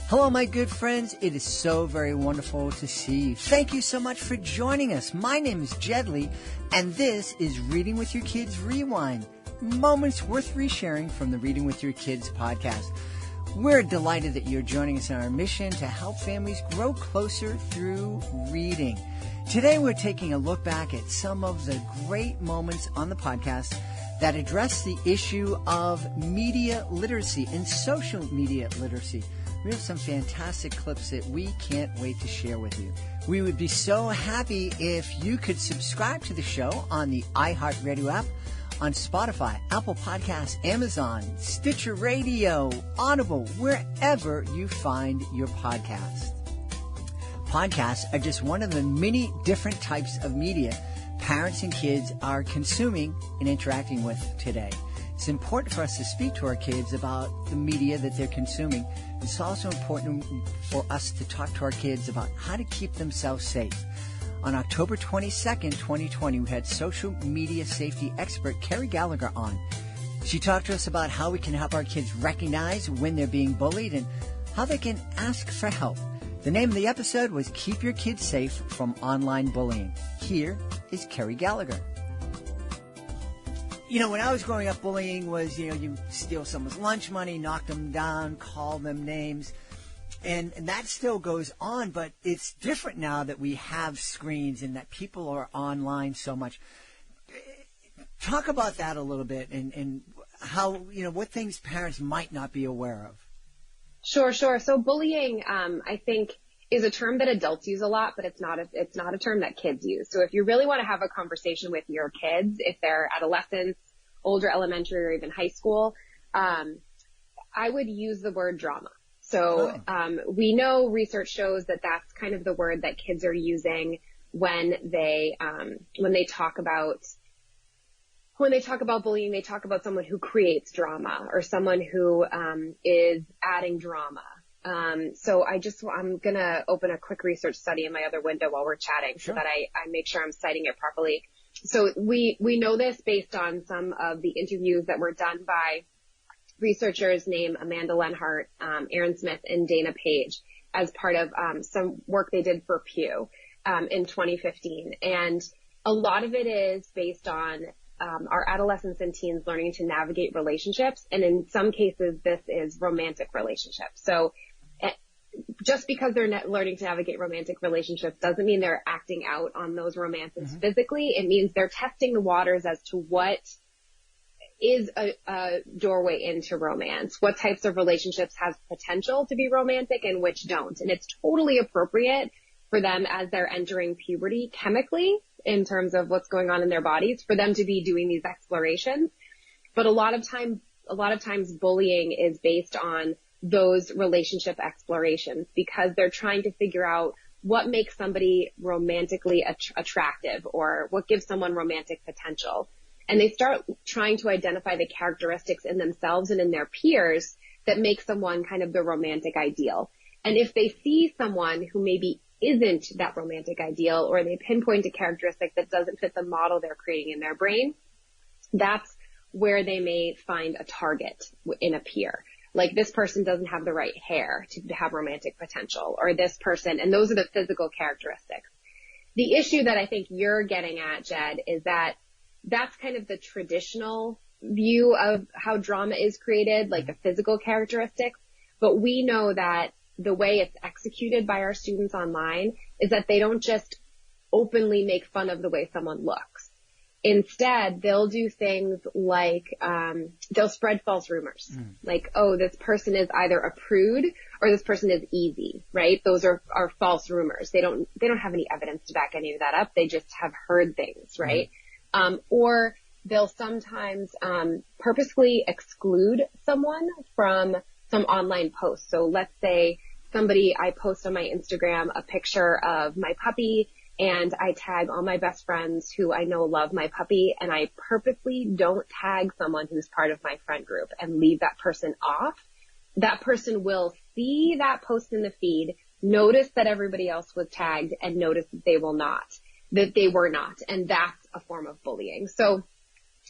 Hello, my good friends. It is so very wonderful to see you. Thank you so much for joining us. My name is Jedley, and this is Reading with Your Kids Rewind, moments worth resharing from the Reading with Your Kids podcast. We're delighted that you're joining us in our mission to help families grow closer through reading. Today, we're taking a look back at some of the great moments on the podcast that address the issue of media literacy and social media literacy. We have some fantastic clips that we can't wait to share with you. We would be so happy if you could subscribe to the show on the iHeartRadio app, on Spotify, Apple Podcasts, Amazon, Stitcher Radio, Audible, wherever you find your podcast. Podcasts are just one of the many different types of media parents and kids are consuming and interacting with today. It's important for us to speak to our kids about the media that they're consuming. It's also important for us to talk to our kids about how to keep themselves safe. On October 22nd, 2020, we had social media safety expert Carrie Gallagher on. She talked to us about how we can help our kids recognize when they're being bullied and how they can ask for help. The name of the episode was Keep Your Kids Safe from Online Bullying. Here is Carrie Gallagher. You know, when I was growing up, bullying was, you steal someone's lunch money, knock them down, call them names. And that still goes on, but it's different now that we have screens and that people are online so much. Talk about that a little bit and how, what things parents might not be aware of. Sure. So bullying, I think, is a term that adults use a lot, but it's not a term that kids use. So if you really want to have a conversation with your kids, if they're adolescents, older elementary, or even high school, I would use the word drama. So we know research shows that that's kind of the word that kids are using when they talk about bullying. They talk about someone who creates drama or someone who is adding drama. So I'm going to open a quick research study in my other window while we're chatting so that I make sure I'm citing it properly. So we know this based on some of the interviews that were done by researchers named Amanda Lenhart, Aaron Smith, and Dana Page as part of some work they did for Pew in 2015. And a lot of it is based on our adolescents and teens learning to navigate relationships. And in some cases, this is romantic relationships. So just because they're learning to navigate romantic relationships doesn't mean they're acting out on those romances physically. It means they're testing the waters as to what is a doorway into romance, what types of relationships have potential to be romantic and which don't. And it's totally appropriate for them as they're entering puberty chemically in terms of what's going on in their bodies for them to be doing these explorations. But a lot of times bullying is based on those relationship explorations because they're trying to figure out what makes somebody romantically attractive or what gives someone romantic potential. And they start trying to identify the characteristics in themselves and in their peers that make someone kind of the romantic ideal. And if they see someone who maybe isn't that romantic ideal or they pinpoint a characteristic that doesn't fit the model they're creating in their brain, that's where they may find a target in a peer. Like this person doesn't have the right hair to have romantic potential or this person, and those are the physical characteristics. The issue that I think you're getting at, Jed, is that that's kind of the traditional view of how drama is created, like the physical characteristics. But we know that the way it's executed by our students online is that they don't just openly make fun of the way someone looks. Instead, they'll do things like they'll spread false rumors, like, oh, this person is either a prude or this person is easy, right? Those are false rumors. They don't have any evidence to back any of that up. They just have heard things, right? Or they'll sometimes purposely exclude someone from some online posts. So let's say I post on my Instagram a picture of my puppy and I tag all my best friends who I know love my puppy, and I purposely don't tag someone who's part of my friend group and leave that person off. That person will see that post in the feed, notice that everybody else was tagged, and notice that they were not. And that's a form of bullying. So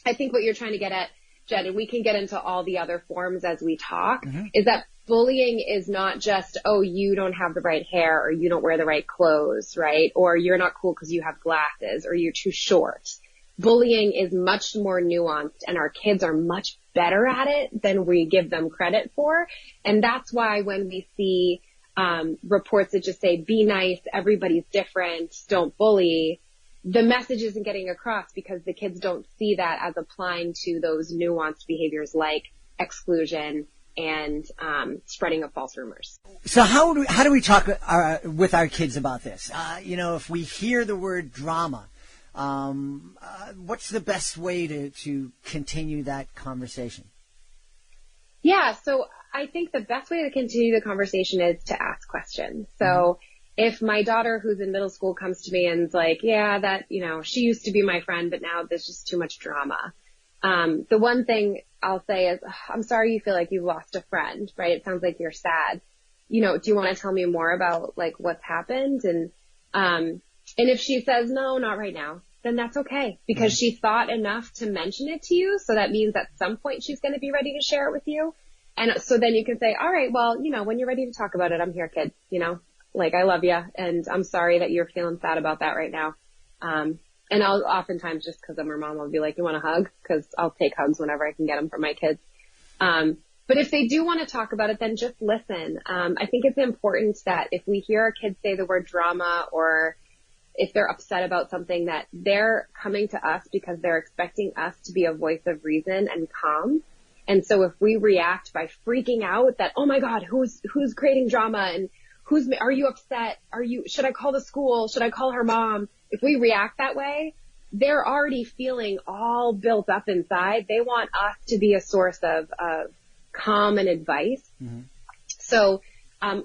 I think what you're trying to get at, Jed, and we can get into all the other forms as we talk, is that bullying is not just, oh, you don't have the right hair or you don't wear the right clothes, right? Or you're not cool because you have glasses or you're too short. Bullying is much more nuanced, and our kids are much better at it than we give them credit for. And that's why when we see reports that just say, be nice, everybody's different, don't bully, the message isn't getting across because the kids don't see that as applying to those nuanced behaviors like exclusion and spreading of false rumors. So how do we talk with our kids about this? If we hear the word drama, what's the best way to continue that conversation? Yeah, so I think the best way to continue the conversation is to ask questions. So if my daughter who's in middle school comes to me and is like, yeah, that, she used to be my friend, but now there's just too much drama. The one thing I'll say is, I'm sorry you feel like you've lost a friend, right? It sounds like you're sad. Do you want to tell me more about like what's happened? And if she says, no, not right now, then that's okay because she thought enough to mention it to you. So that means at some point she's going to be ready to share it with you. And so then you can say, all right, well, when you're ready to talk about it, I'm here, kid, like I love you. And I'm sorry that you're feeling sad about that right now. And I'll oftentimes, just because I'm her mom, I'll be like, you want a hug? Because I'll take hugs whenever I can get them from my kids. But if they do want to talk about it, then just listen. I think it's important that if we hear our kids say the word drama or if they're upset about something, that they're coming to us because they're expecting us to be a voice of reason and calm. And so if we react by freaking out that, oh my God, who's creating drama and are you upset? Should I call the school? Should I call her mom? If we react that way, they're already feeling all built up inside. They want us to be a source of calm and advice. Mm-hmm. So,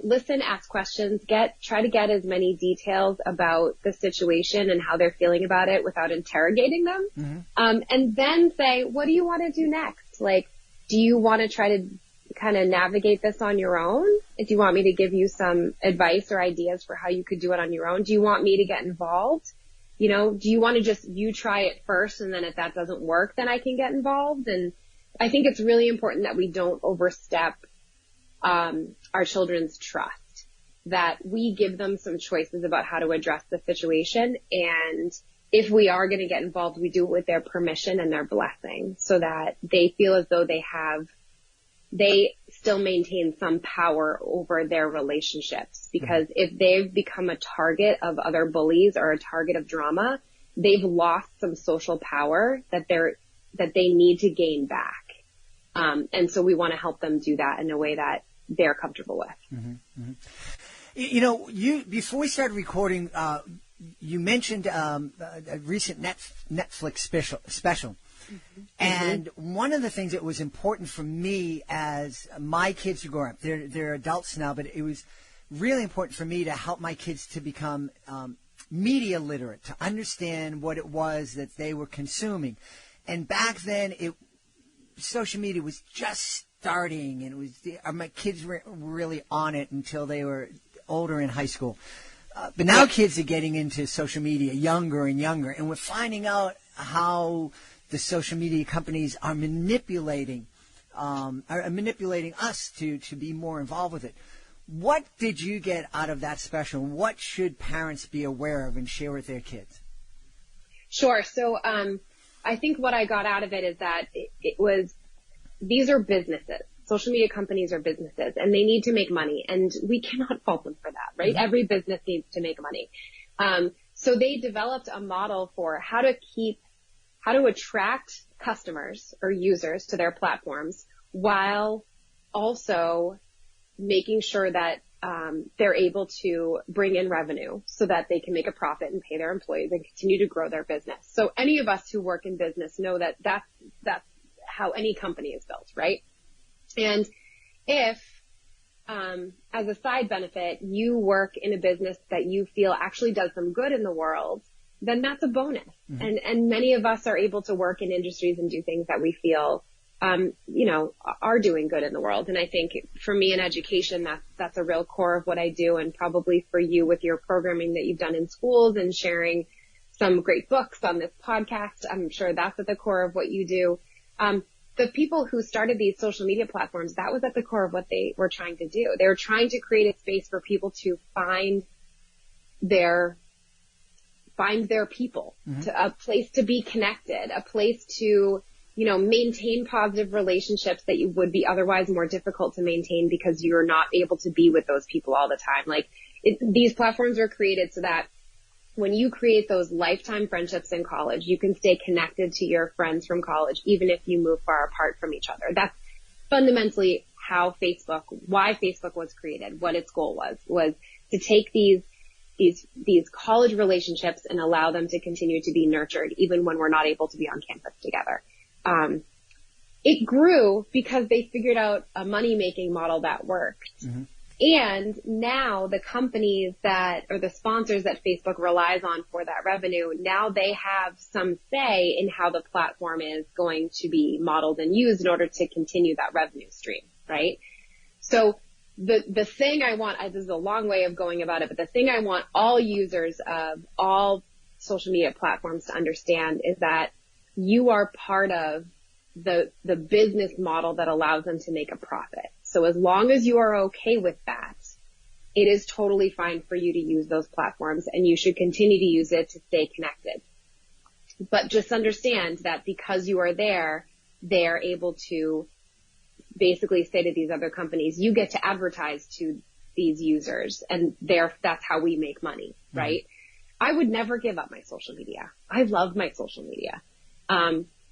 listen, ask questions, try to get as many details about the situation and how they're feeling about it without interrogating them. Mm-hmm. And then say, what do you want to do next? Like, do you want to try to kind of navigate this on your own? Do you want me to give you some advice or ideas for how you could do it on your own? Do you want me to get involved? Do you want to just you try it first and then if that doesn't work, then I can get involved? And I think it's really important that we don't overstep our children's trust, that we give them some choices about how to address the situation. And if we are going to get involved, we do it with their permission and their blessing so that they feel as though they still maintain some power over their relationships. Because if they've become a target of other bullies or a target of drama, they've lost some social power that they need to gain back. And so we want to help them do that in a way that they're comfortable with. Mm-hmm. Mm-hmm. Before we started recording, you mentioned a recent Netflix special. Mm-hmm. And one of the things that was important for me as my kids are growing up, they're adults now, but it was really important for me to help my kids to become media literate, to understand what it was that they were consuming. And back then, social media was just starting, and my kids were really on it until they were older in high school. But now kids are getting into social media younger and younger, and we're finding out how the social media companies are manipulating us to be more involved with it. What did you get out of that special? What should parents be aware of and share with their kids? Sure. So I think what I got out of it is that these are businesses. Social media companies are businesses, and they need to make money, and we cannot fault them for that, right? Mm-hmm. Every business needs to make money. So they developed a model for how to attract customers or users to their platforms while also making sure that they're able to bring in revenue so that they can make a profit and pay their employees and continue to grow their business. So any of us who work in business know that that's how any company is built, right? And if, as a side benefit, you work in a business that you feel actually does some good in the world, then that's a bonus. Mm-hmm. And many of us are able to work in industries and do things that we feel, are doing good in the world. And I think for me in education, that's a real core of what I do. And probably for you with your programming that you've done in schools and sharing some great books on this podcast, I'm sure that's at the core of what you do. the people who started these social media platforms, that was at the core of what they were trying to do. They were trying to create a space for people to find their people, to a place to be connected, a place to, maintain positive relationships that you would be otherwise more difficult to maintain because you're not able to be with those people all the time. Like these platforms were created so that when you create those lifetime friendships in college, you can stay connected to your friends from college, even if you move far apart from each other. That's fundamentally why Facebook was created, what its goal was to take these college relationships and allow them to continue to be nurtured even when we're not able to be on campus together. It grew because they figured out a money-making model that worked. Mm-hmm. And now the companies or the sponsors that Facebook relies on for that revenue, now they have some say in how the platform is going to be modeled and used in order to continue that revenue stream, right? So the thing I want, this is a long way of going about it, but the thing I want all users of all social media platforms to understand is that you are part of the business model that allows them to make a profit. So as long as you are okay with that, it is totally fine for you to use those platforms, and you should continue to use it to stay connected. But just understand that because you are there, they are able to basically say to these other companies, you get to advertise to these users, and that's how we make money, right? Mm-hmm. I would never give up my social media. I love my social media.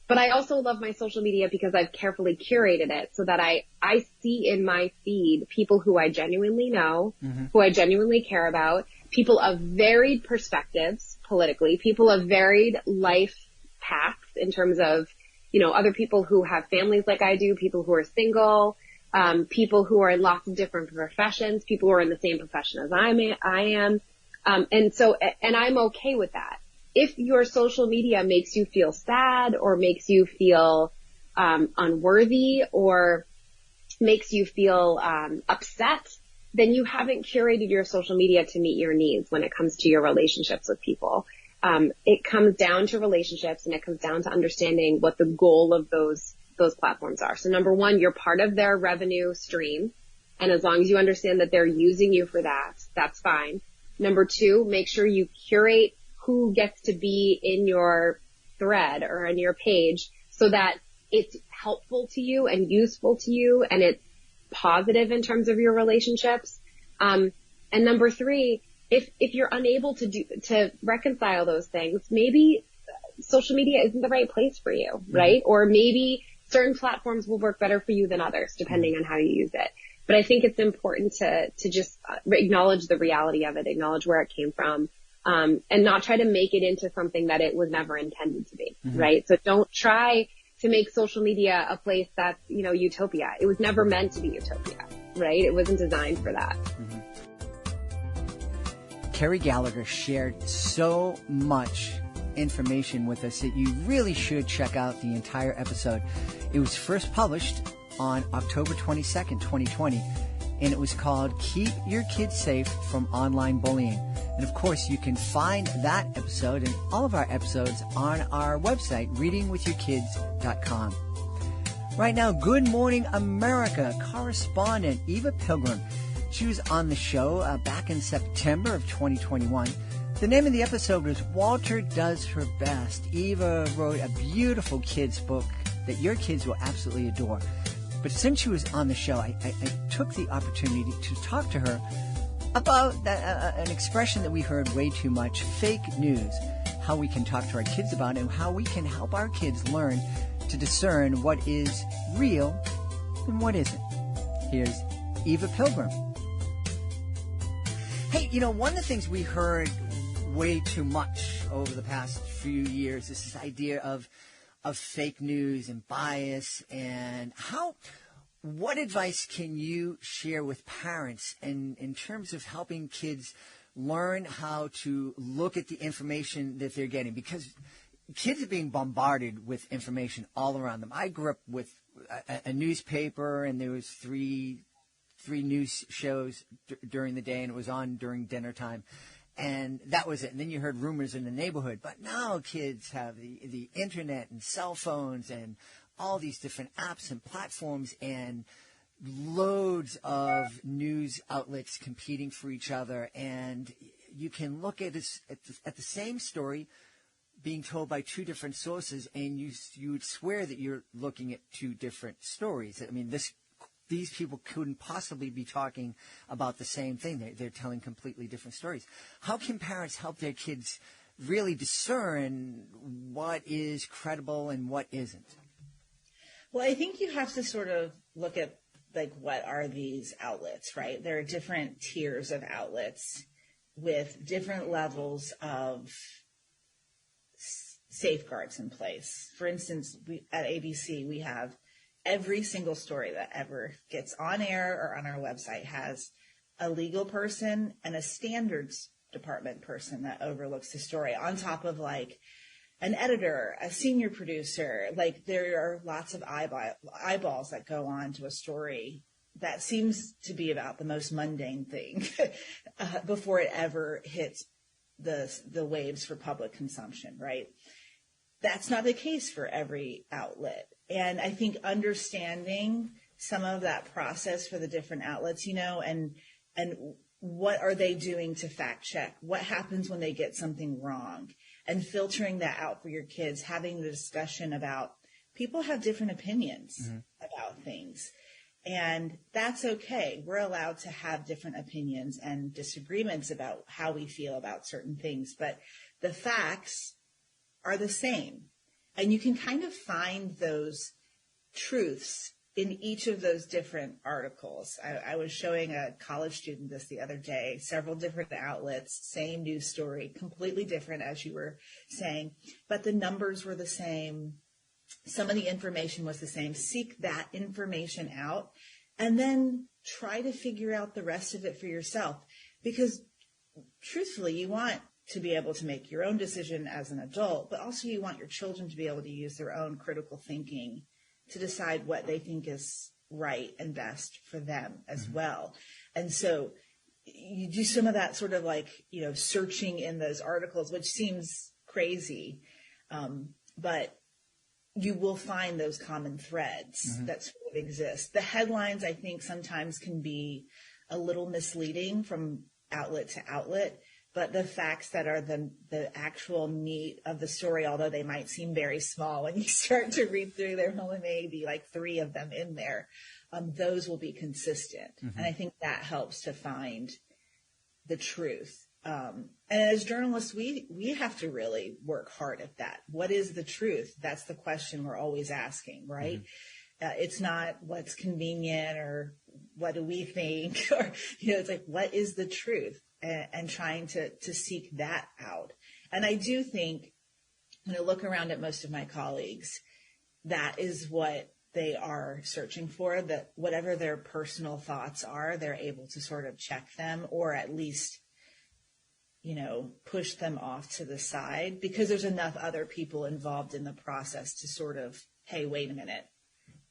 But I also love my social media because I've carefully curated it so that I see in my feed people who I genuinely know, mm-hmm. who I genuinely care about, people of varied perspectives politically, people of varied life paths in terms of, other people who have families like I do, people who are single, people who are in lots of different professions, people who are in the same profession as I am. And I'm okay with that. If your social media makes you feel sad or makes you feel unworthy or makes you feel upset, then you haven't curated your social media to meet your needs when it comes to your relationships with people. It comes down to relationships, and it comes down to understanding what the goal of those platforms are. So number one, you're part of their revenue stream, and as long as you understand that they're using you for that, that's fine. Number two, make sure you curate who gets to be in your thread or on your page so that it's helpful to you and useful to you and it's positive in terms of your relationships. And number three, if you're unable to reconcile those things, maybe social media isn't the right place for you, mm-hmm. right? Or maybe certain platforms will work better for you than others, depending on how you use it. But I think it's important to just acknowledge the reality of it, acknowledge where it came from. And not try to make it into something that it was never intended to be, mm-hmm. right? So don't try to make social media a place that's, utopia. It was never meant to be utopia, right? It wasn't designed for that. Mm-hmm. Carrie Gallagher shared so much information with us that you really should check out the entire episode. It was first published on October 22nd, 2020, and it was called Keep Your Kids Safe from Online Bullying. And of course, you can find that episode and all of our episodes on our website, readingwithyourkids.com. Right now, Good Morning America correspondent Eva Pilgrim. She was on the show back in September of 2021. The name of the episode was Walter Does Her Best. Eva wrote a beautiful kids book that your kids will absolutely adore. But since she was on the show, I took the opportunity to talk to her about an expression that we heard way too much, fake news, how we can talk to our kids about it, and how we can help our kids learn to discern what is real and what isn't. Here's Eva Pilgrim. Hey, one of the things we heard way too much over the past few years is this idea of fake news and bias, and what advice can you share with parents in terms of helping kids learn how to look at the information that they're getting? Because kids are being bombarded with information all around them. I grew up with a newspaper, and there was three news shows during the day, and it was on during dinner time. And that was it. And then you heard rumors in the neighborhood. But now kids have the internet and cell phones and all these different apps and platforms and loads of news outlets competing for each other, and you can look at the same story being told by two different sources, and you would swear that you're looking at two different stories. I mean, these people couldn't possibly be talking about the same thing. They're telling completely different stories. How can parents help their kids really discern what is credible and what isn't? Well, I think you have to sort of look at, like, what are these outlets, right? There are different tiers of outlets with different levels of safeguards in place. For instance, at ABC, we have every single story that ever gets on air or on our website has a legal person and a standards department person that overlooks the story, on top of, like, an editor, a senior producer. Like, there are lots of eyeballs that go on to a story that seems to be about the most mundane thing before it ever hits the waves for public consumption, right? That's not the case for every outlet. And I think understanding some of that process for the different outlets, and what are they doing to fact check? What happens when they get something wrong? And filtering that out for your kids, having the discussion about people have different opinions about things. And that's okay. We're allowed to have different opinions and disagreements about how we feel about certain things, but the facts are the same. And you can kind of find those truths in each of those different articles. I was showing a college student this the other day, several different outlets, same news story, completely different, as you were saying, but the numbers were the same. Some of the information was the same. Seek that information out and then try to figure out the rest of it for yourself, because truthfully, you want to be able to make your own decision as an adult, but also you want your children to be able to use their own critical thinking to decide what they think is right and best for them as well. And so you do some of that sort of, like, searching in those articles, which seems crazy, but you will find those common threads that sort of exist. The headlines, I think, sometimes can be a little misleading from outlet to outlet, but the facts that are the actual meat of the story, although they might seem very small when you start to read through, there only may be like 3 of them in there. Those will be consistent. And I think that helps to find the truth. And as journalists, we have to really work hard at that. What is the truth? That's the question we're always asking, right? It's not what's convenient or what do we think, or, it's like, what is the truth? And trying to seek that out. And I do think, when I look around at most of my colleagues, that is what they are searching for, that whatever their personal thoughts are, they're able to sort of check them, or at least, push them off to the side, because there's enough other people involved in the process to sort of, hey, wait a minute.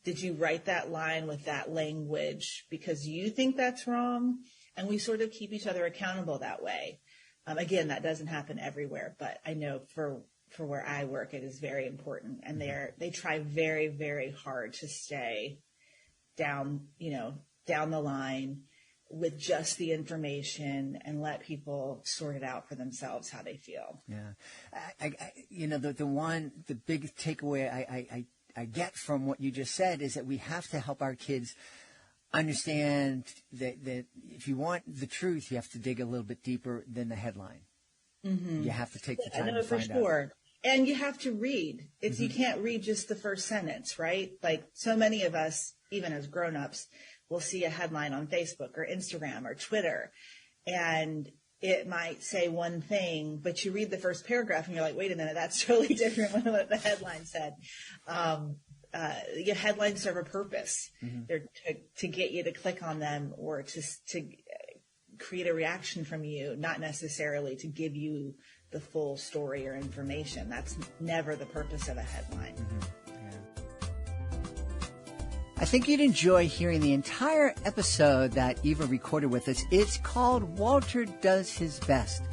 Did you write that line with that language because you think that's wrong? And we sort of keep each other accountable that way. Again, that doesn't happen everywhere, but I know for where I work, it is very important. And they try very, very hard to stay down the line with just the information and let people sort it out for themselves how they feel. Yeah. The big takeaway I get from what you just said is that we have to help our kids understand that if you want the truth, you have to dig a little bit deeper than the headline. You have to take the time to find out. And you have to read. You can't read just the first sentence, right? Like, so many of us, even as grown-ups, will see a headline on Facebook or Instagram or Twitter, and it might say one thing, but you read the first paragraph and you're like, wait a minute, that's totally different than what the headline said. Your headlines serve a purpose. They're to get you to click on them, or to create a reaction from you, not necessarily to give you the full story or information. That's never the purpose of a headline. I think you'd enjoy hearing the entire episode that Eva recorded with us. It's called Walter Does His Best,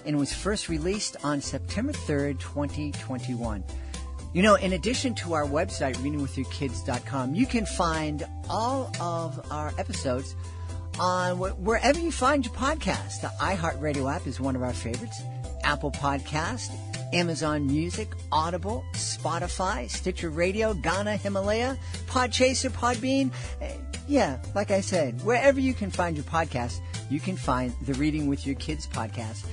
and was first released on September 3rd, 2021. In addition to our website, readingwithyourkids.com, you can find all of our episodes on wherever you find your podcast. The iHeartRadio app is one of our favorites. Apple Podcast, Amazon Music, Audible, Spotify, Stitcher Radio, Ghana, Himalaya, Podchaser, Podbean. Yeah, like I said, wherever you can find your podcast, you can find the Reading with Your Kids podcast,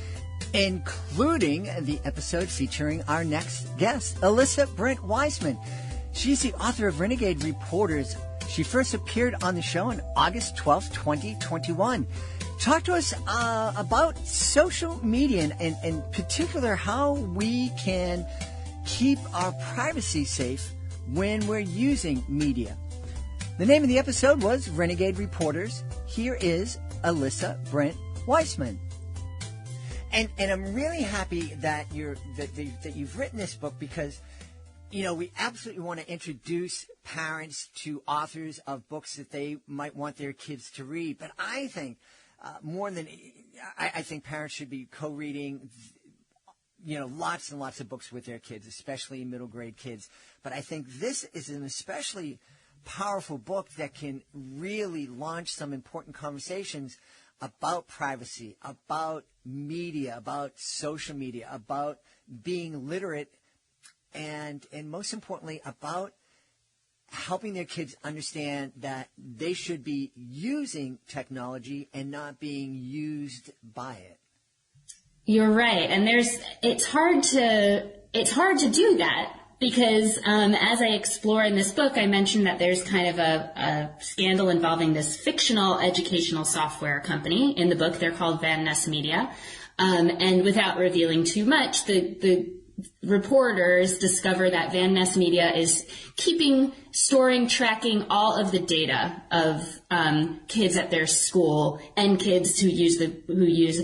including the episode featuring our next guest, Alyssa Brent Wiseman. She's the author of Renegade Reporters. She first appeared on the show on August 12th, 2021. Talk to us about social media and in particular how we can keep our privacy safe when we're using media. The name of the episode was Renegade Reporters. Here is Alyssa Brent Wiseman. And I'm really happy that you've written this book because, we absolutely want to introduce parents to authors of books that they might want their kids to read. But I think I think parents should be co-reading, lots and lots of books with their kids, especially middle grade kids. But I think this is an especially powerful book that can really launch some important conversations about privacy, about media, about social media, about being literate, and most importantly, about helping their kids understand that they should be using technology and not being used by it. You're right. And it's hard to do that because, as I explore in this book, I mentioned that there's kind of a scandal involving this fictional educational software company in the book. They're called Ness Media. And without revealing too much, the reporters discover that Ness Media is storing, tracking all of the data of kids at their school and kids who use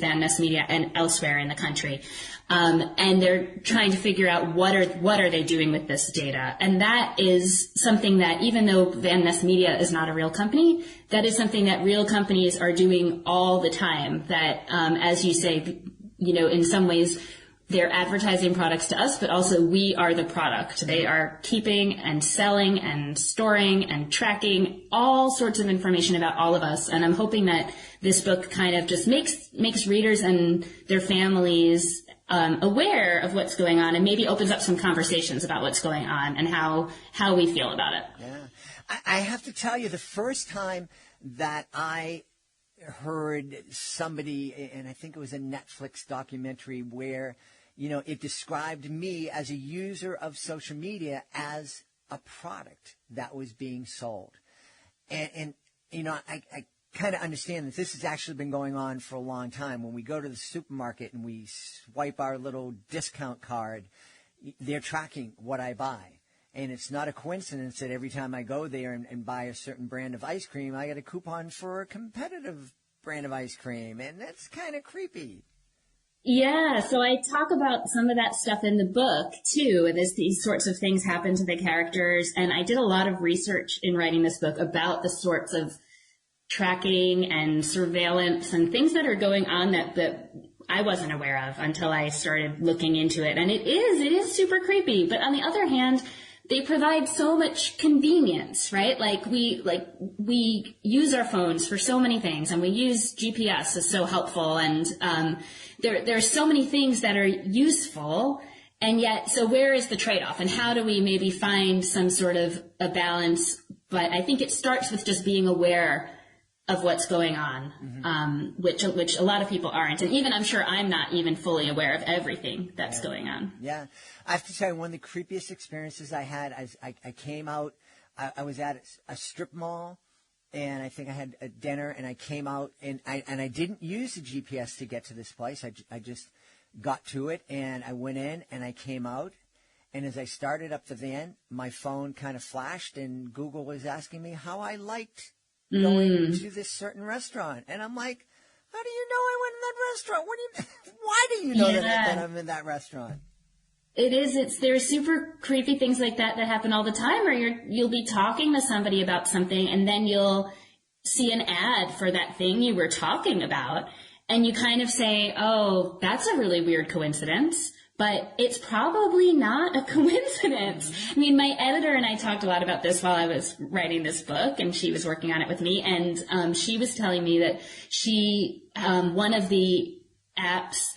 Ness Media and elsewhere in the country. And they're trying to figure out what are they doing with this data. And that is something that, even though Ness Media is not a real company, that is something that real companies are doing all the time. That, as you say, in some ways, they're advertising products to us, but also we are the product. They are keeping and selling and storing and tracking all sorts of information about all of us. And I'm hoping that this book kind of just makes readers and their families aware of what's going on and maybe opens up some conversations about what's going on and how we feel about it. Yeah. I have to tell you, the first time that I heard somebody, and I think it was a Netflix documentary where it described me as a user of social media as a product that was being sold. And I kind of understand that this has actually been going on for a long time. When we go to the supermarket and we swipe our little discount card, they're tracking what I buy. And it's not a coincidence that every time I go there and buy a certain brand of ice cream, I get a coupon for a competitive brand of ice cream. And that's kind of creepy. Yeah, so I talk about some of that stuff in the book, too. And these sorts of things happen to the characters. And I did a lot of research in writing this book about the sorts of tracking and surveillance and things that are going on that I wasn't aware of until I started looking into it. And it is super creepy. But on the other hand, they provide so much convenience, right? We use our phones for so many things, and we use GPS is so helpful, and there are so many things that are useful, and yet, so where is the trade-off, and how do we maybe find some sort of a balance? But I think it starts with just being aware of what's going on, which a lot of people aren't. And even I'm sure I'm not even fully aware of everything that's going on. Yeah. I have to tell you, one of the creepiest experiences I had, I came out, I was at a strip mall, and I think I had a dinner, and I came out, and I didn't use the GPS to get to this place. I just got to it, and I went in, and I came out. And as I started up the van, my phone kind of flashed, and Google was asking me how I liked going to this certain restaurant. And I'm like, how do you know I went in that restaurant? Why do you know that I'm in that restaurant? There's super creepy things like that happen all the time, where you'll be talking to somebody about something, and then you'll see an ad for that thing you were talking about, and you kind of say, oh, that's a really weird coincidence. but it's probably not a coincidence. I mean, my editor and I talked a lot about this while I was writing this book, and she was working on it with me, and she was telling me that one of the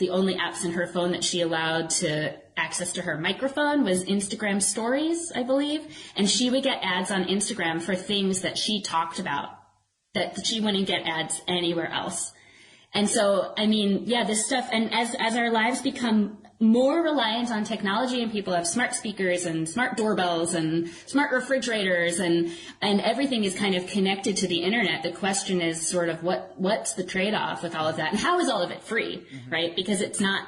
only apps in her phone that she allowed to access to her microphone was Instagram stories, I believe, and she would get ads on Instagram for things that she talked about that she wouldn't get ads anywhere else. And so, I mean, yeah, this stuff, and as our lives become more reliant on technology and people have smart speakers and smart doorbells and smart refrigerators and everything is kind of connected to the internet, the question is sort of what's the trade-off with all of that, and how is all of it free, right? Because it's not,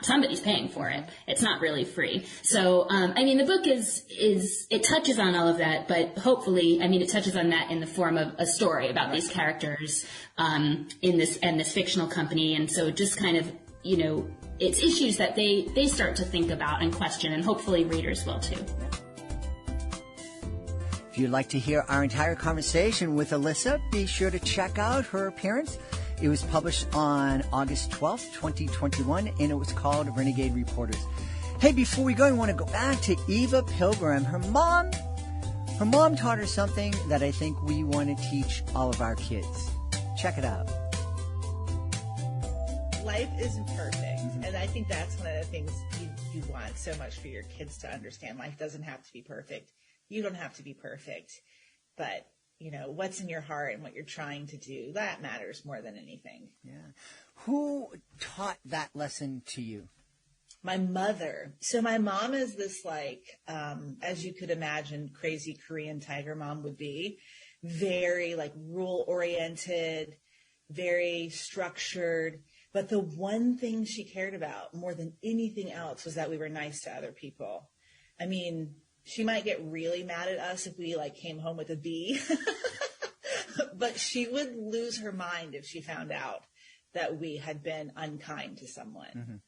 somebody's paying for it. It's not really free. So, I mean, the book it touches on all of that, but hopefully, I mean, it touches on that in the form of a story about these characters, in this fictional company. And so just kind of, you know, it's issues that they start to think about and question, and hopefully readers will too. If you'd like to hear our entire conversation with Alyssa, be sure to check out her appearance. It was published on August 12th, 2021, and it was called Renegade Reporters. Hey, before we go, I want to go back to Eva Pilgrim. Her mom taught her something that I think we want to teach all of our kids. Check it out. Life isn't perfect, and I think that's one of the things you want so much for your kids to understand. Life doesn't have to be perfect. You don't have to be perfect, but you know, what's in your heart and what you're trying to do, that matters more than anything. Yeah. Who taught that lesson to you? My mother. So my mom is this, like, as you could imagine, crazy Korean tiger mom would be. Very, like, rule-oriented, very structured. But the one thing she cared about more than anything else was that we were nice to other people. I mean, she might get really mad at us if we, like, came home with a B. But she would lose her mind if she found out that we had been unkind to someone.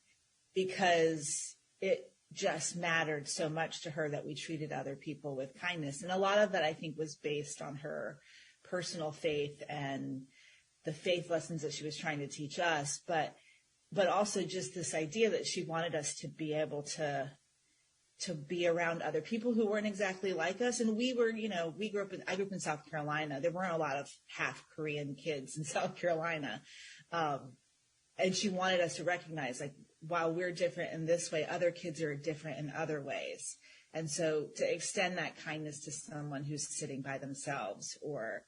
Because it just mattered so much to her that we treated other people with kindness. And a lot of that, I think, was based on her personal faith and the faith lessons that she was trying to teach us. But also just this idea that she wanted us to be able to be around other people who weren't exactly like us. And we were, you know, I grew up in South Carolina. There weren't a lot of half Korean kids in South Carolina. And she wanted us to recognize, like, while we're different in this way, other kids are different in other ways. And so to extend that kindness to someone who's sitting by themselves, or,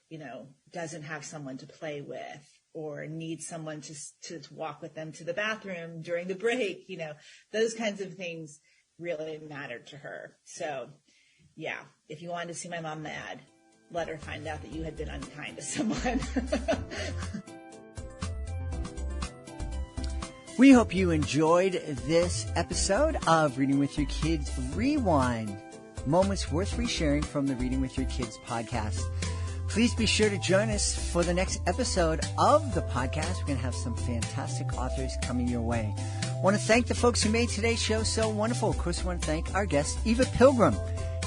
you know, doesn't have someone to play with, or needs someone to walk with them to the bathroom during the break, you know, those kinds of things really mattered to her. So, yeah, if you wanted to see my mom mad, let her find out that you had been unkind to someone. We hope you enjoyed this episode of Reading with Your Kids Rewind, moments worth resharing from the Reading with Your Kids podcast. Please be sure to join us for the next episode of the podcast. We're going to have some fantastic authors coming your way. I want to thank the folks who made today's show so wonderful. Of course, I want to thank our guests, Eva Pilgrim,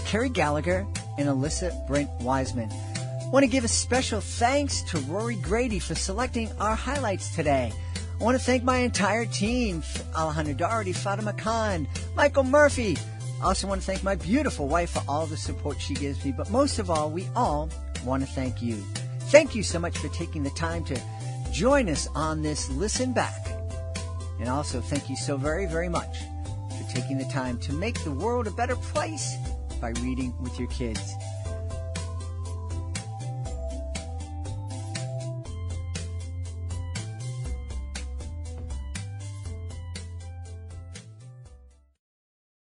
Carrie Gallagher, and Alyssa Brent Wiseman. I want to give a special thanks to Rory Grady for selecting our highlights today. I want to thank my entire team, Alejandra Doherty, Fatima Khan, Michael Murphy. I also want to thank my beautiful wife for all the support she gives me. But most of all, we all want to thank you. Thank you so much for taking the time to join us on this Listen Back. And also thank you so very, very much for taking the time to make the world a better place by reading with your kids.